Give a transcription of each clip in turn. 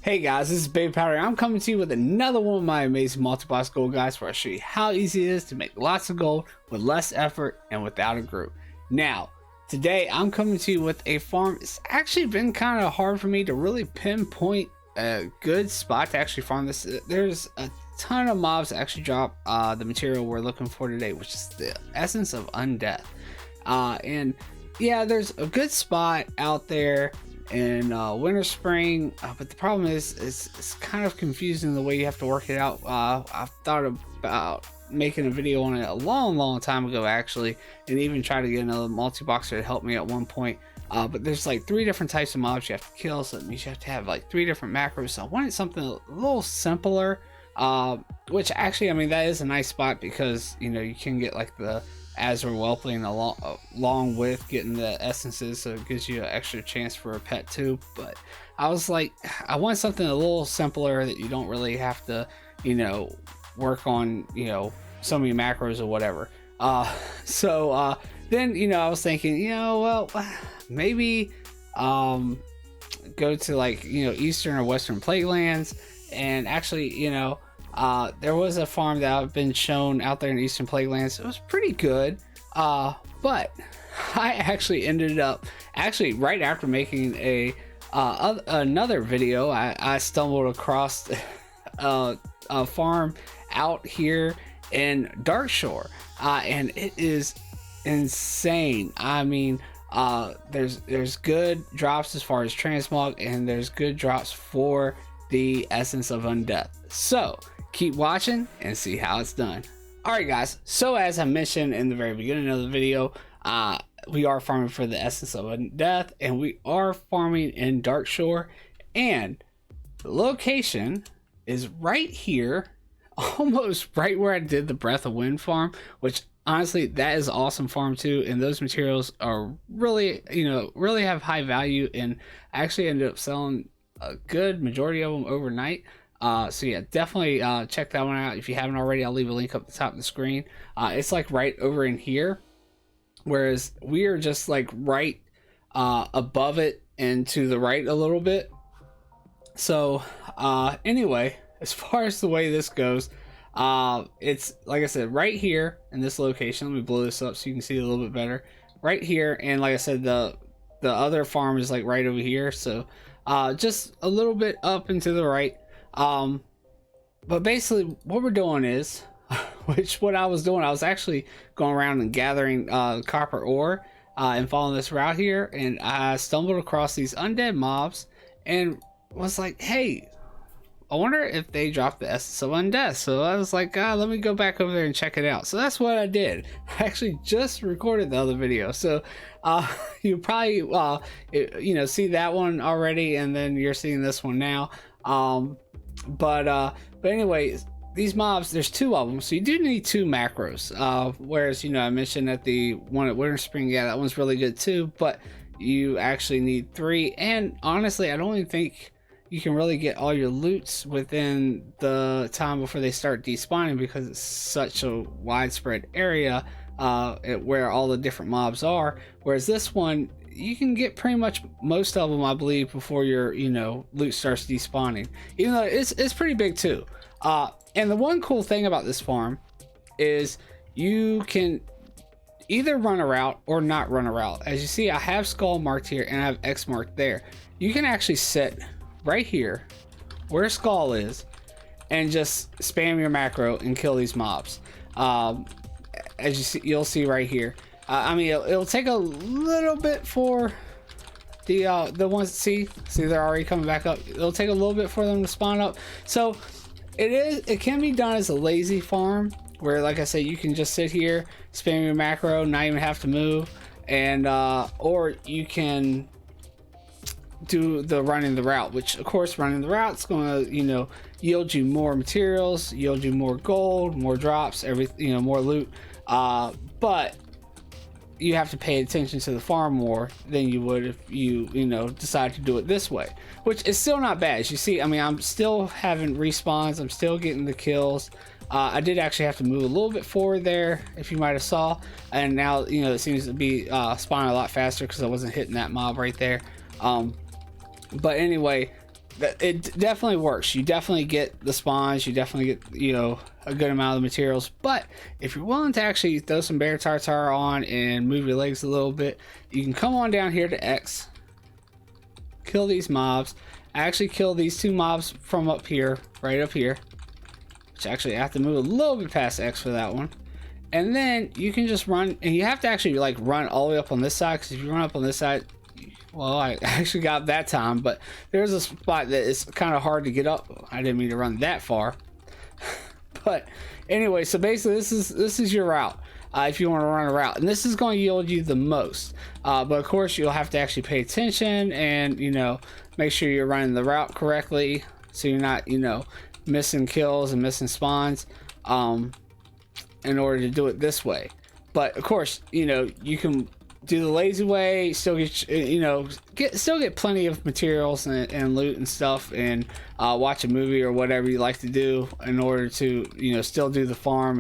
Hey guys, this is Babypowder. I'm coming to you with another one of my amazing multi-box gold guides where I show you how easy it is to make lots of gold with less effort and without a group. Now, today I'm coming to you with a farm. It's actually been kind of hard for me to really pinpoint a good spot to actually farm this. There's a ton of mobs that actually drop the material we're looking for today, which is the essence of Undeath. And yeah, there's a good spot out there in winter spring, but the problem is it's kind of confusing the way you have to work it out. I've thought about making a video on it a long time ago actually, and even try to get another multi-boxer to help me at one point, but there's like 3 different types of mobs you have to kill, so it means you have to have like 3 different macros. So I wanted something a little simpler, which actually, I mean, that is a nice spot because, you know, you can get like the Azure Whelpling along with getting the essences, so it gives you an extra chance for a pet too. But I was like, I want something a little simpler that you don't really have to, you know, work on, you know, so many macros or whatever. Then, you know, I was thinking, you know, well, maybe go to like, you know, Eastern or Western Plaguelands. And actually, you know, there was a farm that I've been shown out there in Eastern Plaguelands. It was pretty good, but I actually ended up right after making another video, I stumbled across a farm out here in Darkshore, and it is insane. I mean, there's good drops as far as transmog, and there's good drops for the essence of Undeath. So keep watching and see how it's done. Alright guys, so as I mentioned in the very beginning of the video, we are farming for the essence of Undeath, and we are farming in Darkshore, and the location is right here, almost right where I did the Breath of Wind farm, which honestly, that is an awesome farm too, and those materials are really, you know, really have high value, and I actually ended up selling a good majority of them overnight. So yeah, definitely check that one out if you haven't already. I'll leave a link up the top of the screen. It's like right over in here, whereas we are just like right above it and to the right a little bit. So anyway, as far as the way this goes, it's like I said, right here in this location. Let me blow this up so you can see it a little bit better. Right here, and like I said, the other farm is like right over here. So just a little bit up and to the right. But basically what we're doing is, what I was doing, I was actually going around and gathering copper ore and following this route here, and I stumbled across these undead mobs and was like, hey, I wonder if they dropped the essence of Undeath. So I was like, let me go back over there and check it out. So that's what I did. I actually just recorded the other video, so you probably you know, see that one already, and then you're seeing this one now. But anyway, these mobs, there's 2 of them, so you do need 2 macros, whereas, you know, I mentioned that the one at Winter Spring, yeah, that one's really good too, but you actually need 3. And honestly, I don't even think you can really get all your loots within the time before they start despawning, because it's such a widespread area where all the different mobs are, whereas this one, you can get pretty much most of them, I believe, before your, you know, loot starts despawning, even though it's pretty big too. And the one cool thing about this farm is you can either run a route or not run a route. As you see, I have skull marked here and I have X marked there. You can actually sit right here where skull is and just spam your macro and kill these mobs. As you see, you'll see right here. I mean, it'll take a little bit for the ones, see they're already coming back up. It'll take a little bit for them to spawn up. So it can be done as a lazy farm, where, like I said, you can just sit here, spam your macro, not even have to move, and or you can do the running the route, which of course running the route's going to, you know, yield you more materials, yield you more gold, more drops, you know, more loot, but you have to pay attention to the farm more than you would if you know, decide to do it this way, which is still not bad. As you see, I mean, I'm still having respawns, I'm still getting the kills. I did actually have to move a little bit forward there, if you might have saw, and now, you know, it seems to be spawning a lot faster because I wasn't hitting that mob right there. But anyway, it definitely works. You definitely get the spawns, you definitely get, you know, a good amount of the materials. But if you're willing to actually throw some bear tartar on and move your legs a little bit, you can come on down here to X, kill these mobs. I actually killed these 2 mobs from up here, right up here, which actually I have to move a little bit past X for that one. And then you can just run, and you have to actually like run all the way up on this side, because if you run up on this side, well, I actually got that time, but there's a spot that is kind of hard to get up. I didn't mean to run that far. But anyway, so basically this is your route. If you want to run a route, and this is going to yield you the most, but of course you'll have to actually pay attention and, you know, make sure you're running the route correctly, so you're not, you know, missing kills and missing spawns, in order to do it this way. But of course, you know, you can do the lazy way, still get, you know, still get plenty of materials and loot and stuff, and watch a movie or whatever you like to do in order to, you know, still do the farm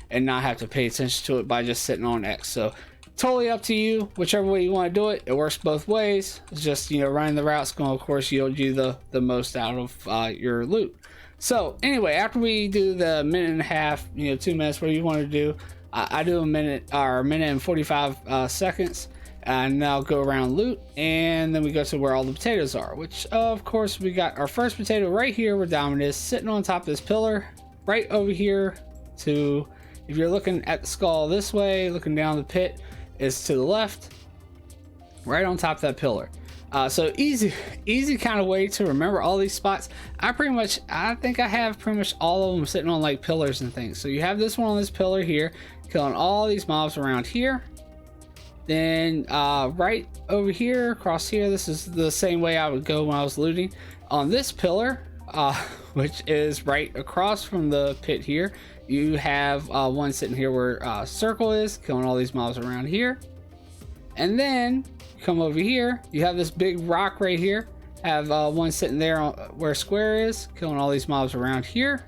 and not have to pay attention to it by just sitting on X. So totally up to you, whichever way you want to do it. It works both ways. It's just, you know, running the route's going to, of course, yield you the most out of your loot. So anyway, after we do the minute and a half, you know, 2 minutes, what you want to do, I do a minute and 45 seconds, and now go around loot, and then we go to where all the potatoes are, which of course we got our first potato right here where Diamond is, sitting on top of this pillar right over here. To, if you're looking at the skull this way, looking down the pit is to the left, right on top of that pillar. So easy kind of way to remember all these spots. I think I have pretty much all of them sitting on like pillars and things. So you have this one on this pillar here, killing all these mobs around here. Then right over here, across here, this is the same way I would go when I was looting. On this pillar, which is right across from the pit here, you have one sitting here where circle is, killing all these mobs around here. And then come over here, you have this big rock right here, have one sitting there where square is, killing all these mobs around here.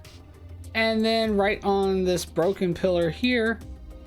And then right on this broken pillar here,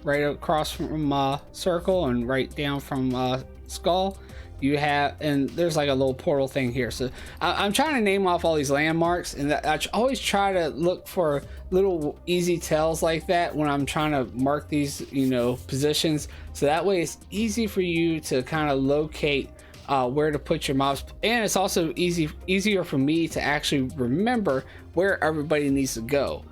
right across from circle and right down from skull, you have, and there's like a little portal thing here. So I'm trying to name off all these landmarks, and I always try to look for little easy tells like that when I'm trying to mark these, you know, positions, so that way it's easy for you to kind of locate where to put your mobs, and it's also easier for me to actually remember where everybody needs to go.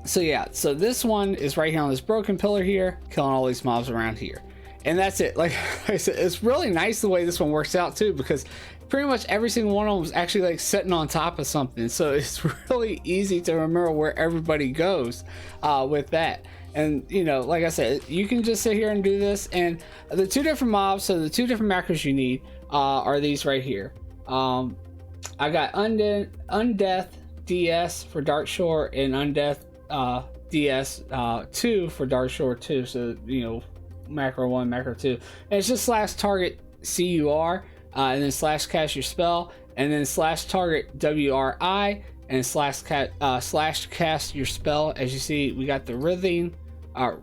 So yeah, so this one is right here on this broken pillar here, killing all these mobs around here. And that's it. Like I said, it's really nice the way this one works out too, because pretty much every single one of them is actually like sitting on top of something. So it's really easy to remember where everybody goes with that. And, you know, like I said, you can just sit here and do this. And the 2 different mobs, so the 2 different macros you need are these right here. I got Undeath DS for Darkshore, and Undeath DS 2 for Darkshore 2. So, you know, macro 1, macro 2, and it's just /target CUR, and then /cast your spell, and then /target WRI, and /cast your spell. As you see, we got the wreathing, or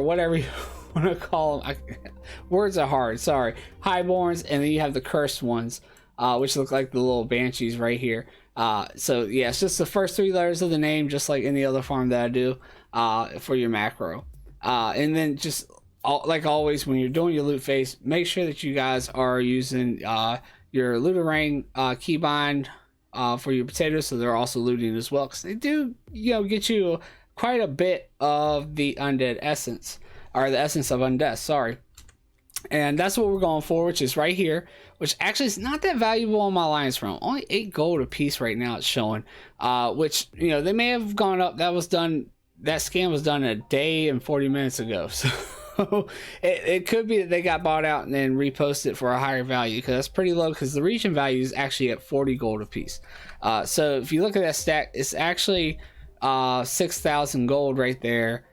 whatever you want to call them. Words are hard, sorry. Highborns, and then you have the cursed ones, which look like the little banshees right here. So yeah, it's just the first 3 letters of the name, just like any other farm that I do for your macro. And then just like always, when you're doing your loot phase, make sure that you guys are using your looterang keybind for your potatoes, so they're also looting as well, because they do, you know, get you quite a bit of the undead essence, or the essence of undeath, sorry. And that's what we're going for, which is right here, which actually is not that valuable on my Alliance realm. Only 8 gold a piece right now it's showing, which, you know, they may have gone up. That scan was done a day and 40 minutes ago. So it could be that they got bought out and then reposted for a higher value, because that's pretty low, because the region value is actually at 40 gold a piece. So if you look at that stack, it's actually 6,000 gold right there,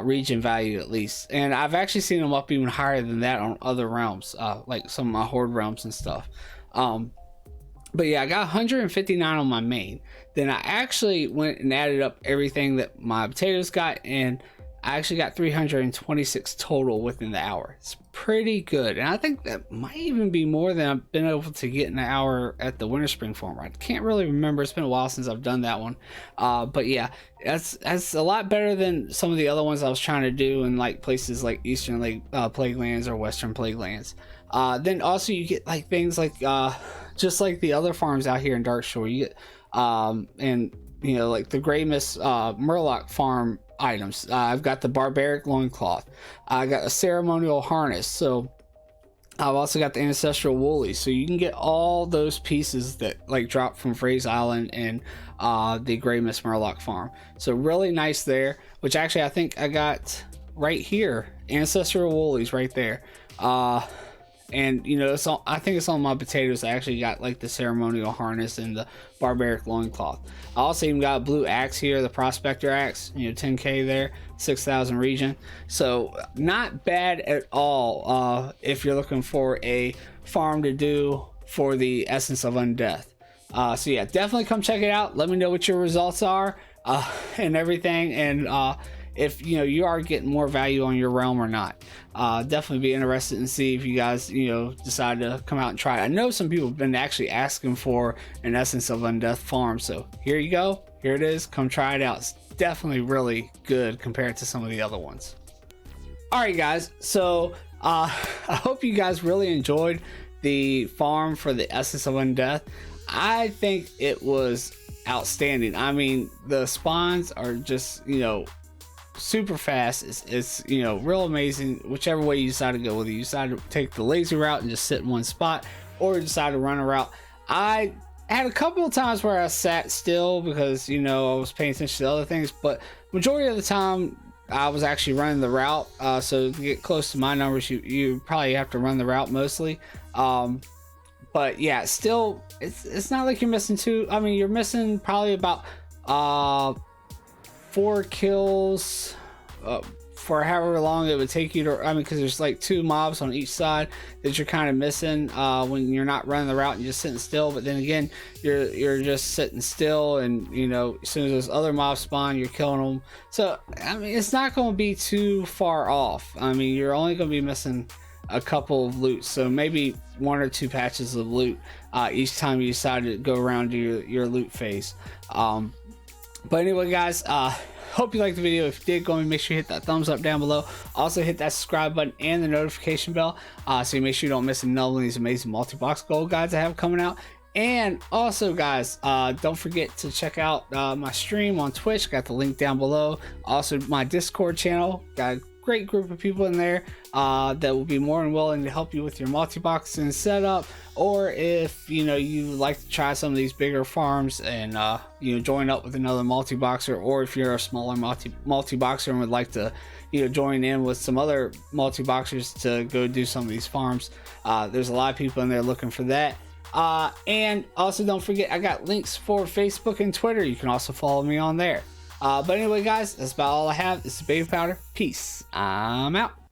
region value at least. And I've actually seen them up even higher than that on other realms, like some of my horde realms and stuff. But yeah, I got 159 on my main. Then I actually went and added up everything that my potatoes got, and I actually got 326 total within the hour. It's pretty good, and I think that might even be more than I've been able to get in an hour at the Winter Spring farm. I can't really remember. It's been a while since I've done that one, but yeah, that's a lot better than some of the other ones I was trying to do in like places like Eastern Plaguelands or Western Plaguelands. Then also you get like things like just like the other farms out here in Darkshore, you get and you know, like the Grey Mist Murloc farm items. I've got the barbaric loincloth. I got a ceremonial harness. So I've also got the ancestral woolly. So you can get all those pieces that like drop from Frey's Island and the Grey Mist Murloc farm. So really nice there. Which actually I think I got right here. Ancestral woolies right there. And you know, it's all, I think it's on my potatoes. I actually got like the ceremonial harness and the barbaric loincloth. I also even got a blue axe here, the prospector axe, you know, 10k there, 6,000 region. So not bad at all if you're looking for a farm to do for the Essence of Undeath. So yeah, definitely come check it out. Let me know what your results are and everything, and if you know you are getting more value on your realm or not. Definitely be interested in see if you guys, you know, decide to come out and try it. I know some people have been actually asking for an Essence of Undeath farm, so here you go, here it is, come try it out. It's definitely really good compared to some of the other ones. Alright guys, so I hope you guys really enjoyed the farm for the Essence of Undeath. I think it was outstanding. I mean, the spawns are just, you know, super fast. It's you know, real amazing whichever way you decide to go. Whether you decide to take the lazy route and just sit in one spot, or decide to run a route. I had a couple of times where I sat still because, you know, I was paying attention to other things, but majority of the time I was actually running the route. So to get close to my numbers, you probably have to run the route mostly. But yeah, still it's not like you're missing too. I mean, you're missing probably about 4 kills for however long it would take you to, I mean, because there's like 2 mobs on each side that you're kind of missing when you're not running the route and just sitting still. But then again, you're just sitting still, and you know, as soon as those other mobs spawn, you're killing them. So I mean, it's not going to be too far off. I mean, you're only going to be missing a couple of loots, so maybe 1 or 2 patches of loot each time you decide to go around to your loot phase. But anyway guys, hope you liked the video. If you did, go and make sure you hit that thumbs up down below. Also hit that subscribe button and the notification bell so you make sure you don't miss another one of these amazing multi-box gold guides I have coming out. And also guys, don't forget to check out my stream on Twitch. Got the link down below. Also my Discord channel, got a great group of people in there that will be more than willing to help you with your multi-boxing setup, or if you know you like to try some of these bigger farms and you know, join up with another multi-boxer, or if you're a smaller multi-boxer and would like to, you know, join in with some other multi-boxers to go do some of these farms. There's a lot of people in there looking for that. And also don't forget, I got links for Facebook and Twitter. You can also follow me on there. But anyway guys, that's about all I have. This is Babypowder. Peace. I'm out.